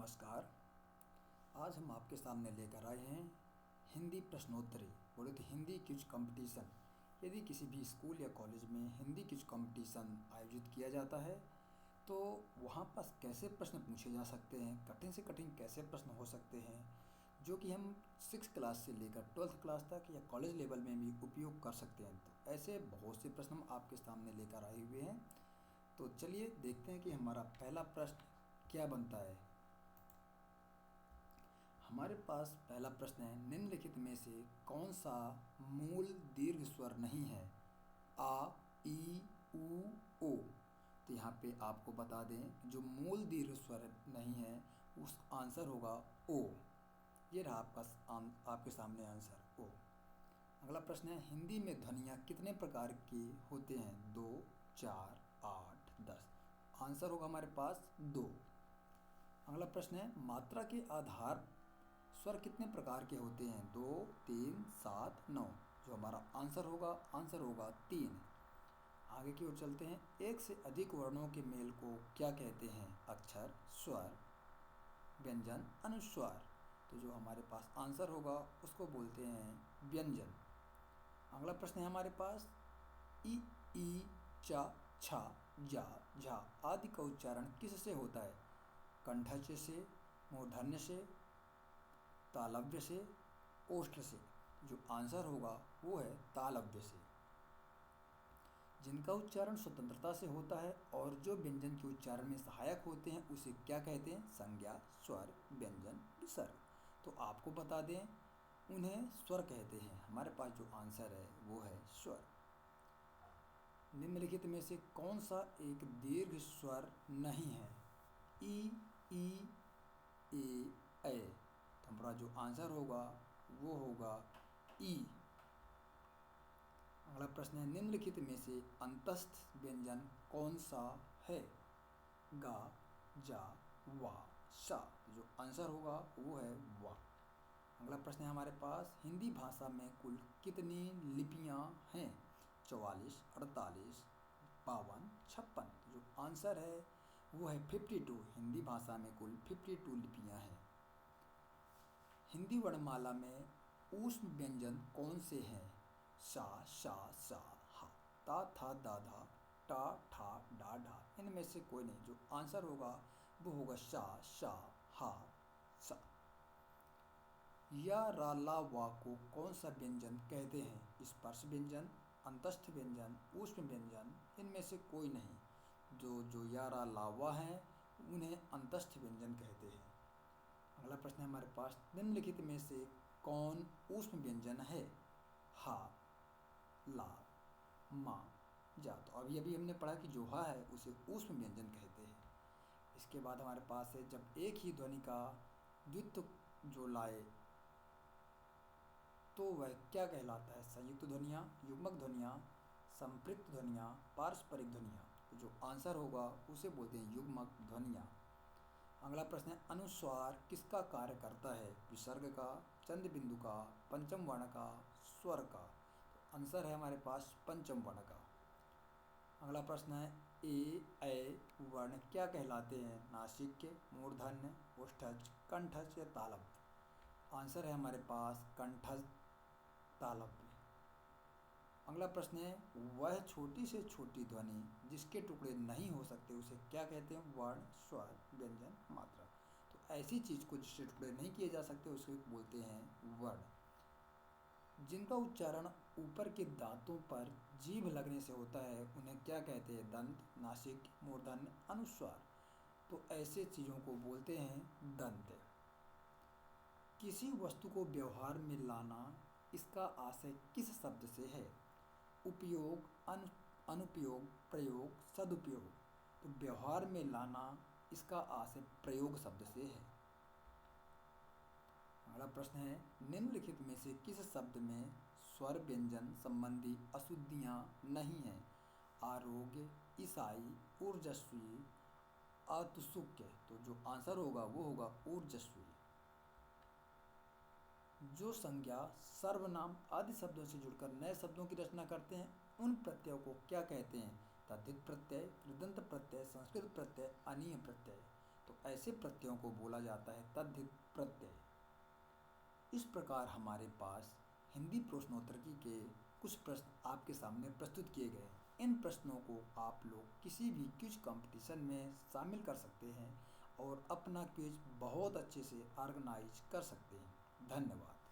नमस्कार। आज हम आपके सामने लेकर आए हैं हिंदी प्रश्नोत्तरी बोले तो हिंदी क्विज कंपटीशन। यदि किसी भी स्कूल या कॉलेज में हिंदी क्विज कंपटीशन आयोजित किया जाता है तो वहाँ पर कैसे प्रश्न पूछे जा सकते हैं, कठिन से कठिन कैसे प्रश्न हो सकते हैं, जो कि हम 6 क्लास से लेकर 12th क्लास तक या कॉलेज लेवल में भी उपयोग कर सकते हैं। तो ऐसे बहुत से प्रश्न हम आपके सामने लेकर आए हुए हैं। तो चलिए देखते हैं कि हमारा पहला प्रश्न क्या बनता है। हमारे पास पहला प्रश्न है, निम्नलिखित में से कौन सा मूल दीर्घ स्वर नहीं है? आ, ई, उ, ओ। तो यहाँ पे आपको बता दें जो मूल दीर्घ स्वर नहीं है उस आंसर होगा ओ। ये रहा आपके सामने आंसर ओ। अगला प्रश्न है, हिंदी में ध्वनियाँ कितने प्रकार के होते हैं? 2, 4, 8, 10। आंसर होगा हमारे पास 2। अगला प्रश्न है, मात्रा के आधार स्वर कितने प्रकार के होते हैं? 2, 3, 7, 9। जो हमारा आंसर होगा 3। आगे की ओर चलते हैं, एक से अधिक वर्णों के मेल को क्या कहते हैं? अक्षर, स्वर, व्यंजन, अनुस्वार। तो जो हमारे पास आंसर होगा उसको बोलते हैं व्यंजन। अगला प्रश्न है हमारे पास, ई, चा, छा, जा, झा आदि का उच्चारण किससे होता है? कंठच से, मूर्धन्य से, तालव्य से, ओष्ठ से। जो आंसर होगा वो है तालव्य से। जिनका उच्चारण स्वतंत्रता से होता है और जो व्यंजन के उच्चारण में सहायक होते हैं उसे क्या कहते हैं? संज्ञा, स्वर, व्यंजन, विसर्ग। तो आपको बता दें उन्हें स्वर कहते हैं। हमारे पास जो आंसर है वो है स्वर। निम्नलिखित में से कौन सा एक दीर्घ स्वर नहीं है? ई, ए। तो हमारा जो आंसर होगा वो होगा ई। अगला प्रश्न है, निम्नलिखित में से अंतस्थ व्यंजन कौन सा है? गा, जा, वा, सा। जो आंसर होगा वो है वा। अगला प्रश्न है हमारे पास, हिंदी भाषा में कुल कितनी लिपियां हैं? 44, 48, 52, 56। जो आंसर है वो है 52। हिंदी भाषा में कुल 52 लिपियां हैं। हिंदी वर्णमाला में ऊष्म व्यंजन कौन से हैं? सा, शा, सा, हा, ता, था, दा, धा, टा, ठा, डा, ढा। इनमें से कोई नहीं। जो आंसर होगा वो होगा सा, शा, हा, सा। या, रा, ला, वा को कौन सा व्यंजन कहते हैं? स्पर्श व्यंजन, अंतस्थ व्यंजन, ऊष्म व्यंजन। इनमें से कोई नहीं। जो या, रा, ला, वा हैं उन्हें अंतस्थ व्यंजन कहते हैं। अगला प्रश्न है हमारे पास, निम्नलिखित में से कौन ऊष्म व्यंजन है? हा, ला, मा, जा। तो अभी अभी हमने पढ़ा कि जो हा है उसे ऊष्म व्यंजन कहते हैं। इसके बाद हमारे पास है, जब एक ही ध्वनि का द्वित्व जो लाए तो वह क्या कहलाता है? संयुक्त ध्वनियाँ, युग्मक ध्वनियाँ, संपृक्त ध्वनियाँ, पारस्परिक ध्वनियाँ। तो जो आंसर होगा उसे बोलते हैं युग्मक ध्वनियाँ। अगला प्रश्न है, अनुस्वार किसका कार्य करता है? विसर्ग का, चंद्र बिंदु का, पंचम वर्ण का, स्वर का। तो आंसर है हमारे पास पंचम वर्ण का। अगला प्रश्न है, ए वर्ण क्या कहलाते हैं? नासिक्य, मूर्धन्य, ओष्ठज, कंठज या तालव्य। आंसर है हमारे पास कंठज, तालव्य। अगला प्रश्न है, वह छोटी से छोटी ध्वनि जिसके टुकड़े नहीं हो सकते उसे क्या कहते हैं? वर्ण, स्वर, व्यंजन, मात्रा। तो ऐसी चीज़ को जिसके टुकड़े नहीं किए जा सकते उसे बोलते हैं वर्ण। जिनका उच्चारण ऊपर के दांतों पर जीभ लगने से होता है उन्हें क्या कहते हैं? दंत, नासिक, मूर्धन्य, अनुस्वार। तो ऐसे चीज़ों को बोलते हैं दंत। किसी वस्तु को व्यवहार में लाना, इसका आशय किस शब्द से है? उपयोग, अनुपयोग, प्रयोग, सदुपयोग। तो व्यवहार में लाना इसका आशय प्रयोग शब्द से है। अगला प्रश्न है, निम्नलिखित में से किस शब्द में स्वर व्यंजन संबंधी अशुद्धियाँ नहीं हैं? आरोग्य, ईसाई, ऊर्जस्वी, अतुसुक्य। तो जो आंसर होगा वो होगा ऊर्जस्वी। जो संज्ञा, सर्वनाम आदि शब्दों से जुड़कर नए शब्दों की रचना करते हैं उन प्रत्ययों को क्या कहते हैं? तद्धित प्रत्यय, कृदंत प्रत्यय, संस्कृत प्रत्यय, अनीय प्रत्यय। तो ऐसे प्रत्ययों को बोला जाता है तद्धित प्रत्यय। इस प्रकार हमारे पास हिंदी प्रश्नोत्तरी के कुछ प्रश्न आपके सामने प्रस्तुत किए गए हैं। इन प्रश्नों को आप लोग किसी भी क्विज कंपटीशन में शामिल कर सकते हैं और अपना क्विज बहुत अच्छे से ऑर्गेनाइज कर सकते हैं। धन्यवाद।